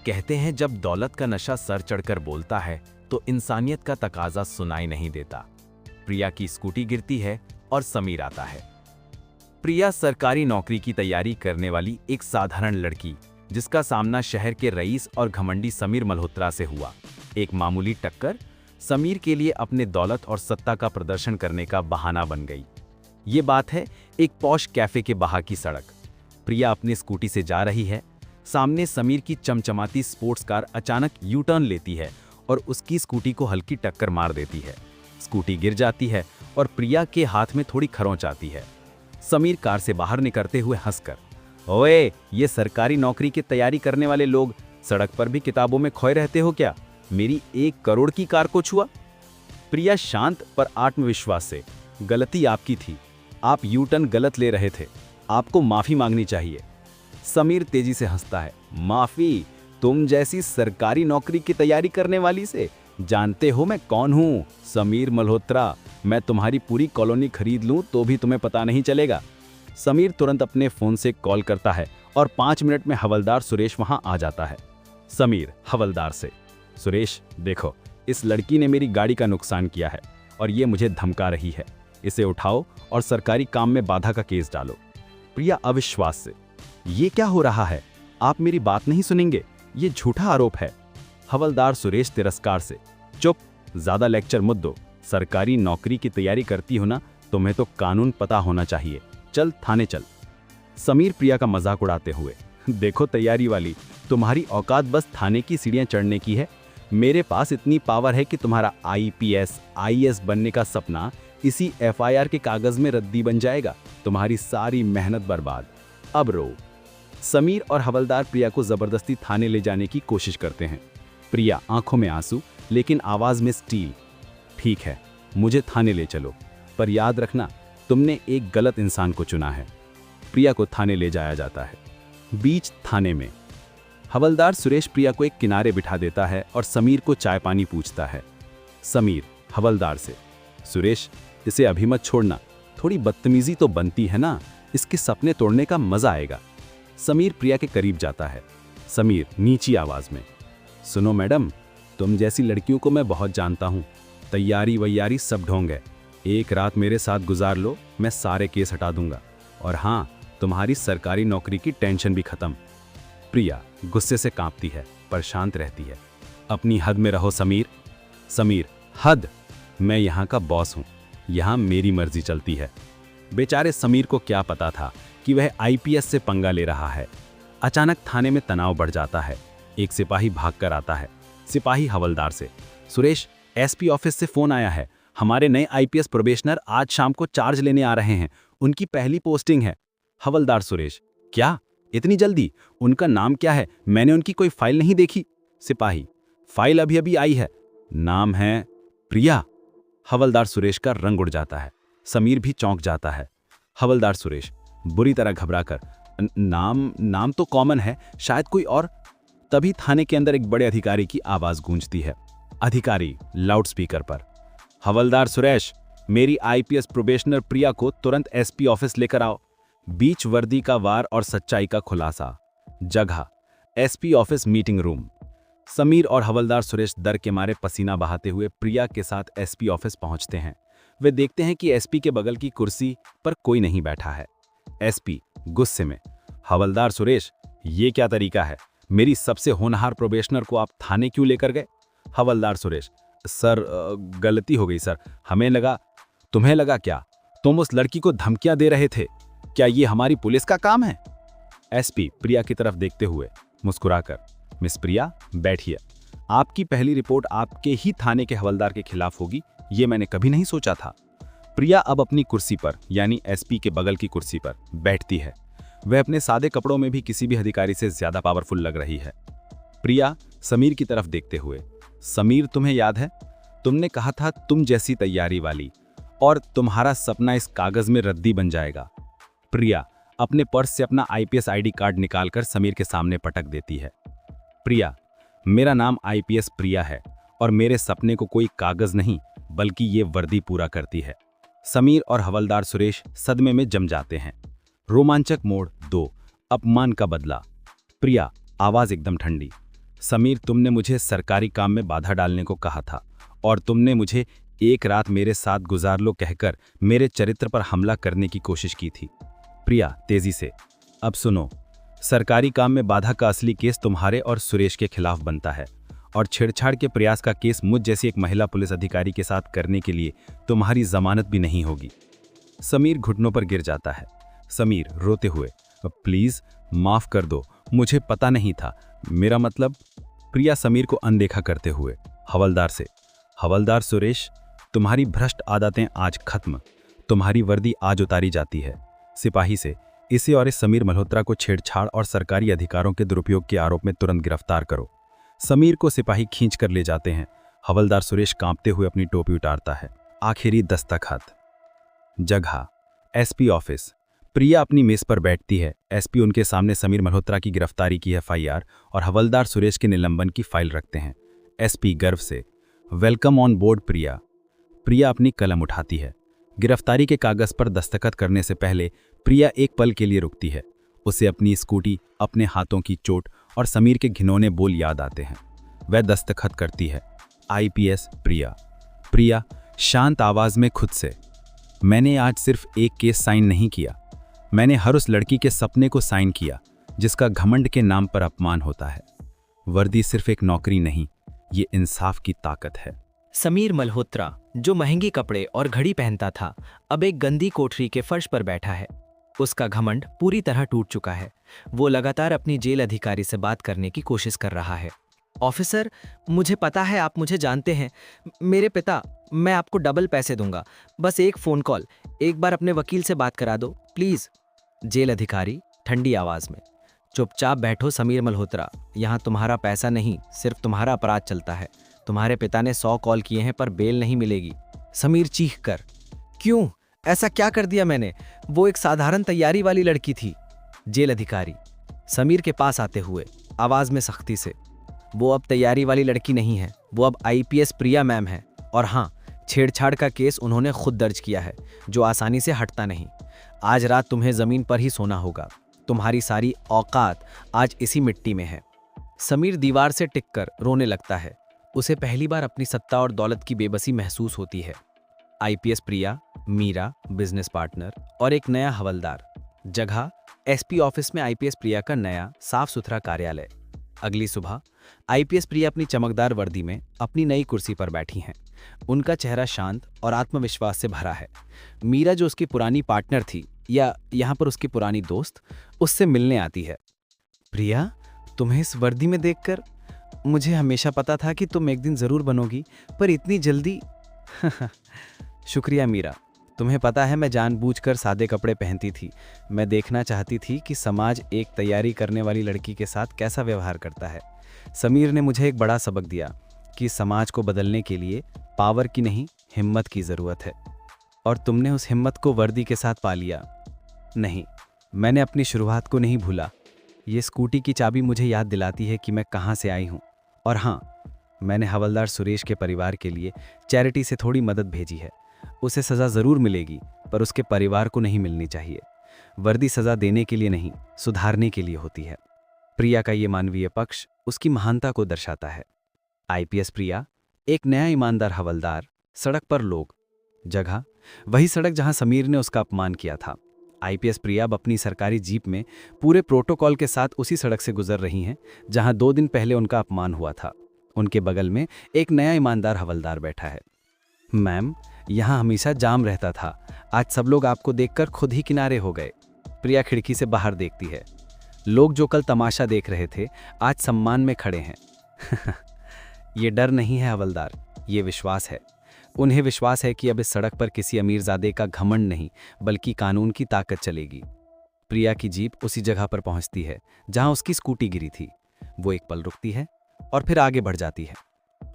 कहते हैं जब दौलत का नशा सर चढ़कर बोलता है तो इंसानियत का तकाजा सुनाई नहीं देता। प्रिया की स्कूटी गिरती है और समीर आता है। प्रिया सरकारी नौकरी की तैयारी करने वाली एक साधारण लड़की, जिसका सामना शहर के रईस और घमंडी समीर मल्होत्रा से हुआ। एक मामूली टक्कर समीर के लिए अपने दौलत और सत्ता का प्रदर्शन करने का बहाना बन गई। ये बात है एक पॉश कैफे के बाहर की सड़क। प्रिया अपनी स्कूटी से जा रही है। सामने समीर की चमचमाती स्पोर्ट्स कार अचानक यू टर्न लेती है और उसकी स्कूटी को हल्की टक्कर मार देती है। स्कूटी गिर जाती है और प्रिया के हाथ में थोड़ी खरोंच आती है। समीर कार से बाहर निकलते हुए हंसकर, ओए, ये सरकारी नौकरी की तैयारी करने वाले लोग सड़क पर भी किताबों में खोए रहते हो क्या? मेरी 1 करोड़ की कार को छुआ? प्रिया शांत पर आत्मविश्वास से, गलती आपकी थी, आप यू टर्न गलत ले रहे थे, आपको माफी मांगनी चाहिए। समीर तेजी से हंसता है, माफी? तुम जैसी सरकारी नौकरी की तैयारी करने वाली से? जानते हो मैं कौन हूं? समीर मल्होत्रा। मैं तुम्हारी पूरी कॉलोनी खरीद लूं तो भी तुम्हें पता नहीं चलेगा। समीर तुरंत अपने फोन से कॉल करता है और 5 मिनट में हवलदार सुरेश वहां आ जाता है। समीर हवलदार से, सुरेश देखो, इस लड़की ने मेरी गाड़ी का नुकसान किया है और ये मुझे धमका रही है। इसे उठाओ और सरकारी काम में बाधा का केस डालो। प्रिया अविश्वास से, ये क्या हो रहा है? आप मेरी बात नहीं सुनेंगे, ये झूठा आरोप है। हवलदार सुरेश तिरस्कार से, चुप, ज्यादा लेक्चर मत दो। सरकारी नौकरी की तैयारी करती हो ना, तुम्हें तो कानून पता होना चाहिए। चल थाने चल। समीर प्रिया का मजाक उड़ाते हुए, देखो तैयारी वाली, तुम्हारी औकात बस थाने की सीढ़ियां चढ़ने की है। मेरे पास इतनी पावर है कि तुम्हारा IPS IAS बनने का सपना इसी FIR के कागज में रद्दी बन जाएगा। तुम्हारी सारी मेहनत बर्बाद। अब रो। समीर और हवलदार प्रिया को जबरदस्ती थाने ले जाने की कोशिश करते हैं। प्रिया आंखों में आंसू लेकिन आवाज में स्टील, ठीक है, मुझे थाने ले चलो, पर याद रखना तुमने एक गलत इंसान को चुना है। प्रिया को थाने ले जाया जाता है। बीच थाने में हवलदार सुरेश प्रिया को एक किनारे बिठा देता है और समीर को चाय पानी पूछता है। समीर हवलदार से, सुरेश, इसे अभी मत छोड़ना, थोड़ी बदतमीजी तो बनती है ना, इसके सपने तोड़ने का मजा आएगा। समीर प्रिया के करीब जाता है। समीर नीची आवाज में, सुनो मैडम, तुम जैसी लड़कियों को मैं बहुत जानता हूँ। तैयारी वैयारी सब ढोंग है। एक रात मेरे साथ गुजार लो, मैं सारे केस हटा दूंगा, और हाँ, तुम्हारी सरकारी नौकरी की टेंशन भी खत्म। प्रिया गुस्से से कांपती है पर शांत रहती है। अपनी हद में रहो समीर। समीर, हद? मैं यहाँ का बॉस हूँ, यहाँ मेरी मर्जी चलती है। बेचारे समीर को क्या पता था कि वह IPS से पंगा ले रहा है। अचानक थाने में तनाव बढ़ जाता है। एक सिपाही भागकर आता है। सिपाही हवलदार से, सुरेश, SP ऑफिस से फोन आया है, हमारे नए IPS प्रोबेशनर आज शाम को चार्ज लेने आ रहे हैं, उनकी पहली पोस्टिंग है। हवलदार सुरेश, क्या इतनी जल्दी? उनका नाम क्या है? मैंने उनकी कोई फाइल नहीं देखी। सिपाही, फाइल अभी अभी आई है, नाम है प्रिया। हवलदार सुरेश का रंग उड़ जाता है। समीर भी चौंक जाता है। हवलदार सुरेश बुरी तरह घबराकर, नाम तो कॉमन है, शायद कोई और। तभी थाने के अंदर एक बड़े अधिकारी की आवाज गूंजती है। अधिकारी लाउडस्पीकर पर, हवलदार सुरेश, मेरी IPS प्रोबेशनर प्रिया को तुरंत SP ऑफिस लेकर आओ। बीच वर्दी का वार और सच्चाई का खुलासा। जगह SP office meeting room. Sameer और हवलदार सुरेश डर के मारे पसीना बहाते हुए प्रिया के साथ SP ऑफिस पहुंचते हैं। वे देखते हैं कि SP के बगल की कुर्सी पर कोई नहीं बैठा है। SP गुस्से में, हवलदार सुरेश, ये क्या तरीका है? मेरी सबसे होनहार प्रोबेशनर को आप थाने क्यों लेकर गए? हवलदार सुरेश, सर, गलती हो गई सर, हमें लगा। तुम्हें लगा क्या? तुम उस लड़की को धमकियां दे रहे थे। क्या ये हमारी पुलिस का काम है? SP प्रिया की तरफ देखते हुए मुस्कुराकर, मिस प्रिया, बैठिए। आपकी पहली रिपोर्ट आपके ही थाने के हवलदार के खिलाफ होगी, ये मैंने कभी नहीं सोचा था। प्रिया अब अपनी कुर्सी पर, यानी SP के बगल की कुर्सी पर बैठती है। वह अपने सादे कपड़ों में भी किसी भी अधिकारी से ज्यादा पावरफुल लग रही है। प्रिया समीर की तरफ देखते हुए, समीर, तुम्हें याद है, तुमने कहा था तुम जैसी तैयारी वाली, और तुम्हारा सपना इस कागज में रद्दी बन जाएगा। प्रिया अपने पर्स से अपना IPS ID कार्ड निकालकर समीर के सामने पटक देती है। प्रिया, मेरा नाम IPS प्रिया है और मेरे सपने को कोई कागज नहीं बल्कि ये वर्दी पूरा करती है। समीर और हवलदार सुरेश सदमे में जम जाते हैं। रोमांचक मोड़ 2, अपमान का बदला। प्रिया आवाज एकदम ठंडी, समीर, तुमने मुझे सरकारी काम में बाधा डालने को कहा था और तुमने मुझे एक रात मेरे साथ गुजार लो कहकर मेरे चरित्र पर हमला करने की कोशिश की थी। प्रिया तेजी से, अब सुनो, सरकारी काम में बाधा का असली केस तुम्हारे और सुरेश के खिलाफ बनता है और छेड़छाड़ के प्रयास का केस मुझ जैसी एक महिला पुलिस अधिकारी के साथ करने के लिए तुम्हारी जमानत भी नहीं होगी। समीर घुटनों पर गिर जाता है। समीर रोते हुए, प्लीज माफ कर दो, मुझे पता नहीं था, मेरा मतलब। प्रिया समीर को अनदेखा करते हुए हवलदार से, हवलदार सुरेश, तुम्हारी भ्रष्ट आदतें आज खत्म, तुम्हारी वर्दी आज उतारी जाती है। सिपाही से, इसे और इस समीर मल्होत्रा को छेड़छाड़ और सरकारी अधिकारों के दुरुपयोग के आरोप में तुरंत गिरफ्तार करो। समीर को सिपाही खींच कर ले जाते हैं। हवलदार सुरेश कांपते हुए अपनी टोपी उतारता है। आखिरी दस्तखत। जगह एसपी ऑफिस। प्रिया अपनी मेज पर बैठती है। एसपी उनके सामने समीर मल्होत्रा की गिरफ्तारी की एफआईआर और हवलदार सुरेश के निलंबन की फाइल रखते हैं। एसपी गर्व से, वेलकम ऑन बोर्ड प्रिया। प्रिया अपनी कलम उठाती है। गिरफ्तारी के कागज पर दस्तखत करने से पहले प्रिया एक पल के लिए रुकती है। उसे अपनी स्कूटी, अपने हाथों की चोट और समीर के घिनौने बोल याद आते हैं। वह दस्तखत करती है। आईपीएस प्रिया। प्रिया शांत आवाज में खुद से, मैंने आज सिर्फ एक केस साइन नहीं किया, मैंने हर उस लड़की के सपने को साइन किया जिसका घमंड के नाम पर अपमान होता है। वर्दी सिर्फ एक नौकरी नहीं, ये इंसाफ की ताकत है। समीर मल्होत्रा, जो महंगे कपड़े और घड़ी पहनता था, अब एक गंदी कोठरी के फर्श पर बैठा है। उसका घमंड पूरी तरह टूट चुका है। वो लगातार अपनी जेल अधिकारी से बात करने की कोशिश कर रहा है। ऑफिसर, मुझे पता है आप मुझे जानते हैं। मेरे पिता, मैं आपको डबल पैसे दूंगा, बस एक फ़ोन कॉल, एक बार अपने वकील से बात करा दो प्लीज़। जेल अधिकारी ठंडी आवाज़ में, चुपचाप बैठो समीर मल्होत्रा, यहाँ तुम्हारा पैसा नहीं, सिर्फ तुम्हारा अपराध चलता है। तुम्हारे पिता ने 100 कॉल किए हैं पर बेल नहीं मिलेगी। समीर चीख कर, क्यों, ऐसा क्या कर दिया मैंने? वो एक साधारण तैयारी वाली लड़की थी। जेल अधिकारी समीर के पास आते हुए आवाज में सख्ती से, वो अब तैयारी वाली लड़की नहीं है, वो अब आईपीएस प्रिया मैम है। और हाँ, छेड़छाड़ का केस उन्होंने खुद दर्ज किया है, जो आसानी से हटता नहीं। आज रात तुम्हें जमीन पर ही सोना होगा। तुम्हारी सारी औकात आज इसी मिट्टी में है। समीर दीवार से टिककर रोने लगता है। उसे पहली बार अपनी सत्ता और दौलत की बेबसी महसूस होती है। आईपीएस प्रिया, मीरा बिजनेस पार्टनर और एक नया हवलदार। जगह एसपी ऑफिस में आईपीएस प्रिया का नया साफ सुथरा कार्यालय। अगली सुबह आईपीएस प्रिया अपनी चमकदार वर्दी में अपनी नई कुर्सी पर बैठी हैं। उनका चेहरा शांत और आत्मविश्वास से भरा है। मीरा, जो उसकी पुरानी पार्टनर थी, या यहाँ पर उसकी पुरानी दोस्त, उससे मिलने आती है। प्रिया, तुम्हें इस वर्दी में देखकर मुझे हमेशा पता था कि तुम एक दिन जरूर बनोगी, पर इतनी जल्दी। शुक्रिया मीरा, तुम्हें पता है मैं जानबूझकर सादे कपड़े पहनती थी। मैं देखना चाहती थी कि समाज एक तैयारी करने वाली लड़की के साथ कैसा व्यवहार करता है। समीर ने मुझे एक बड़ा सबक दिया कि समाज को बदलने के लिए पावर की नहीं, हिम्मत की ज़रूरत है। और तुमने उस हिम्मत को वर्दी के साथ पा लिया। नहीं, मैंने अपनी शुरुआत को नहीं भूला। ये स्कूटी की चाबी मुझे याद दिलाती है कि मैं कहाँ से आई हूँ। और हाँ, मैंने हवलदार सुरेश के परिवार के लिए चैरिटी से थोड़ी मदद भेजी है। उसे सज़ा ज़रूर मिलेगी, पर उसके परिवार को नहीं मिलनी चाहिए। वर्दी सज़ा देने के लिए नहीं, सुधारने के लिए होती है। प्रिया का ये मानवीय पक्ष उसकी महानता को दर्शाता है। आईपीएस प्रिया, एक नया ईमानदार हवलदार, सड़क पर लोग। जगह वही सड़क जहां समीर ने उसका अपमान किया था। आईपीएस प्रिया अब अपनी सरकारी जीप में पूरे प्रोटोकॉल के साथ उसी सड़क से गुजर रही हैं जहां 2 दिन पहले उनका अपमान हुआ था। उनके बगल में एक नया ईमानदार हवलदार बैठा है। मैम, यहाँ हमेशा जाम रहता था, आज सब लोग आपको देखकर खुद ही किनारे हो गए। प्रिया खिड़की से बाहर देखती है। लोग जो कल तमाशा देख रहे थे, आज सम्मान में खड़े हैं। ये डर नहीं है हवलदार, ये विश्वास है। उन्हें विश्वास है कि अब इस सड़क पर किसी अमीरजादे का घमंड नहीं, बल्कि कानून की ताकत चलेगी। प्रिया की जीप उसी जगह पर पहुंचती है जहां उसकी स्कूटी गिरी थी। वो एक पल रुकती है और फिर आगे बढ़ जाती है।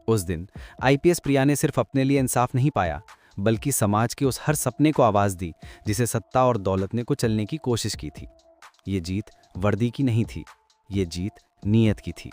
उस दिन आईपीएस प्रिया ने सिर्फ अपने लिए इंसाफ नहीं पाया, बल्कि समाज के उस हर सपने को आवाज दी जिसे सत्ता और दौलत ने कुचलने की कोशिश की थी। ये जीत वर्दी की नहीं थी, ये जीत नीयत की थी।